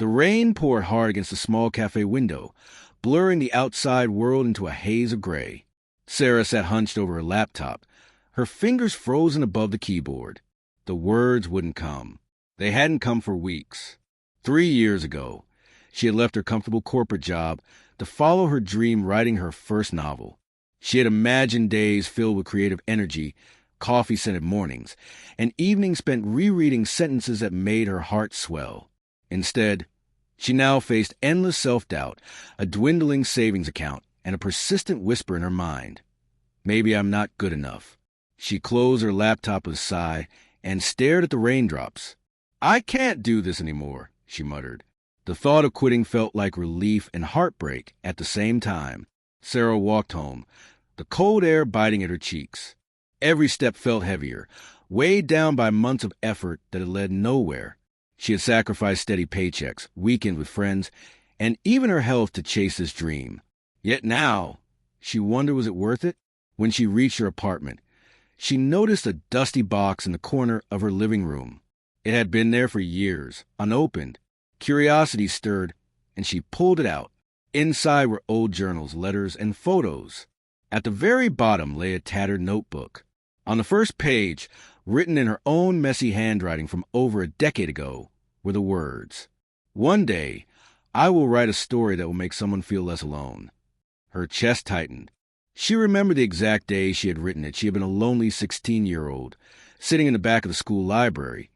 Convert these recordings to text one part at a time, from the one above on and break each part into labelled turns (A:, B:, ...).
A: The rain poured hard against the small cafe window, blurring the outside world into a haze of gray. Sarah sat hunched over her laptop, her fingers frozen above the keyboard. The words wouldn't come. They hadn't come for weeks. 3 years ago, she had left her comfortable corporate job to follow her dream writing her first novel. She had imagined days filled with creative energy, coffee-scented mornings, and evenings spent rereading sentences that made her heart swell. Instead, she now faced endless self-doubt, a dwindling savings account, and a persistent whisper in her mind. Maybe I'm not good enough. She closed her laptop with a sigh and stared at the raindrops. I can't do this anymore, she muttered. The thought of quitting felt like relief and heartbreak at the same time. Sarah walked home, the cold air biting at her cheeks. Every step felt heavier, weighed down by months of effort that had led nowhere. She had sacrificed steady paychecks, weekend with friends, and even her health to chase this dream. Yet now, she wondered, was it worth it? When she reached her apartment, she noticed a dusty box in the corner of her living room. It had been there for years, unopened. Curiosity stirred, and she pulled it out. Inside were old journals, letters, and photos. At the very bottom lay a tattered notebook. On the first page, written in her own messy handwriting from over a decade ago, were the words, "One day, I will write a story that will make someone feel less alone." Her chest tightened. She remembered the exact day she had written it. She had been a lonely 16-year-old, sitting in the back of the school library,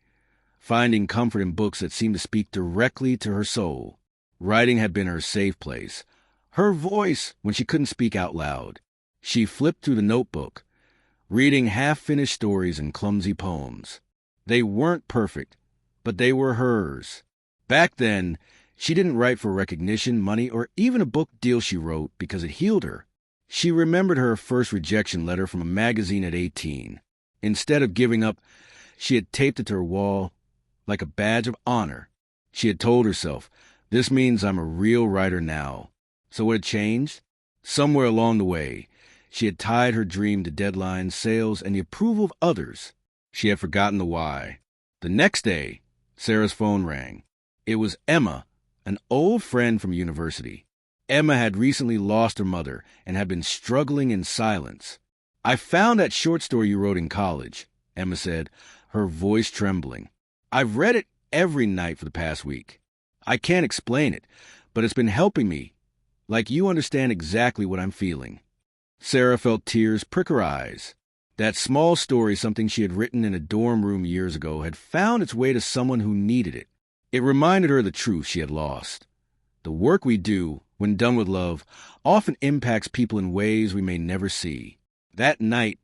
A: finding comfort in books that seemed to speak directly to her soul. Writing had been her safe place, her voice when she couldn't speak out loud. She flipped through the notebook, reading half-finished stories and clumsy poems. They weren't perfect, but they were hers. Back then, she didn't write for recognition, money, or even a book deal. She wrote because it healed her. She remembered her first rejection letter from a magazine at 18. Instead of giving up, she had taped it to her wall like a badge of honor. She had told herself, "This means I'm a real writer now." So what had changed? Somewhere along the way, she had tied her dream to deadlines, sales, and the approval of others. She had forgotten the why. The next day, Sarah's phone rang. It was Emma, an old friend from university. Emma had recently lost her mother and had been struggling in silence. "I found that short story you wrote in college," Emma said, her voice trembling. "I've read it every night for the past week. I can't explain it, but it's been helping me, like you understand exactly what I'm feeling." Sarah felt tears prick her eyes. That small story, something she had written in a dorm room years ago, had found its way to someone who needed it. It reminded her of the truth she had lost. The work we do, when done with love, often impacts people in ways we may never see. That night,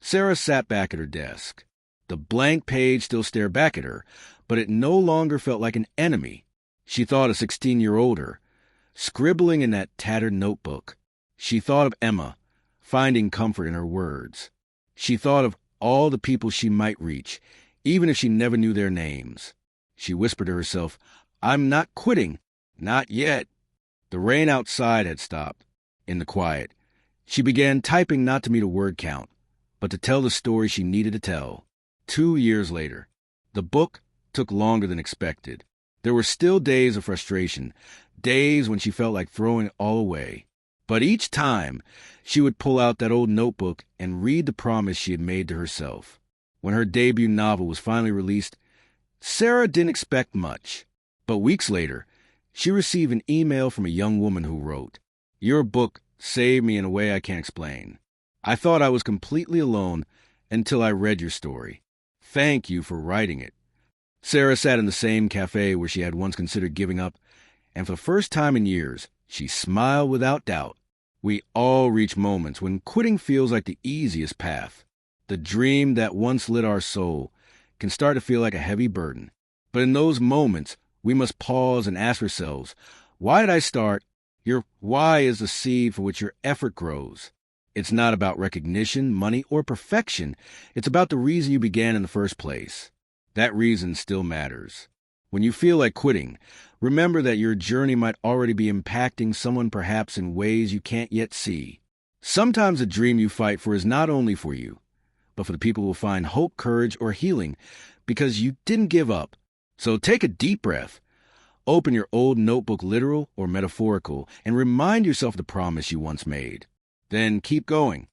A: Sarah sat back at her desk. The blank page still stared back at her, but it no longer felt like an enemy. She thought of 16-year-old her, scribbling in that tattered notebook. She thought of Emma, finding comfort in her words. She thought of all the people she might reach, even if she never knew their names. She whispered to herself, "I'm not quitting. Not yet." The rain outside had stopped. In the quiet, she began typing not to meet a word count, but to tell the story she needed to tell. 2 years later, the book took longer than expected. There were still days of frustration, days when she felt like throwing it all away. But each time, she would pull out that old notebook and read the promise she had made to herself. When her debut novel was finally released, Sarah didn't expect much. But weeks later, she received an email from a young woman who wrote, "Your book saved me in a way I can't explain. I thought I was completely alone until I read your story. Thank you for writing it." Sarah sat in the same cafe where she had once considered giving up, and for the first time in years, she smiled without doubt. We all reach moments when quitting feels like the easiest path. The dream that once lit our soul can start to feel like a heavy burden. But in those moments, we must pause and ask ourselves, why did I start? Your why is the seed for which your effort grows. It's not about recognition, money, or perfection. It's about the reason you began in the first place. That reason still matters. When you feel like quitting, remember that your journey might already be impacting someone, perhaps in ways you can't yet see. Sometimes the dream you fight for is not only for you, but for the people who will find hope, courage, or healing because you didn't give up. So take a deep breath. Open your old notebook, literal or metaphorical, and remind yourself the promise you once made. Then keep going.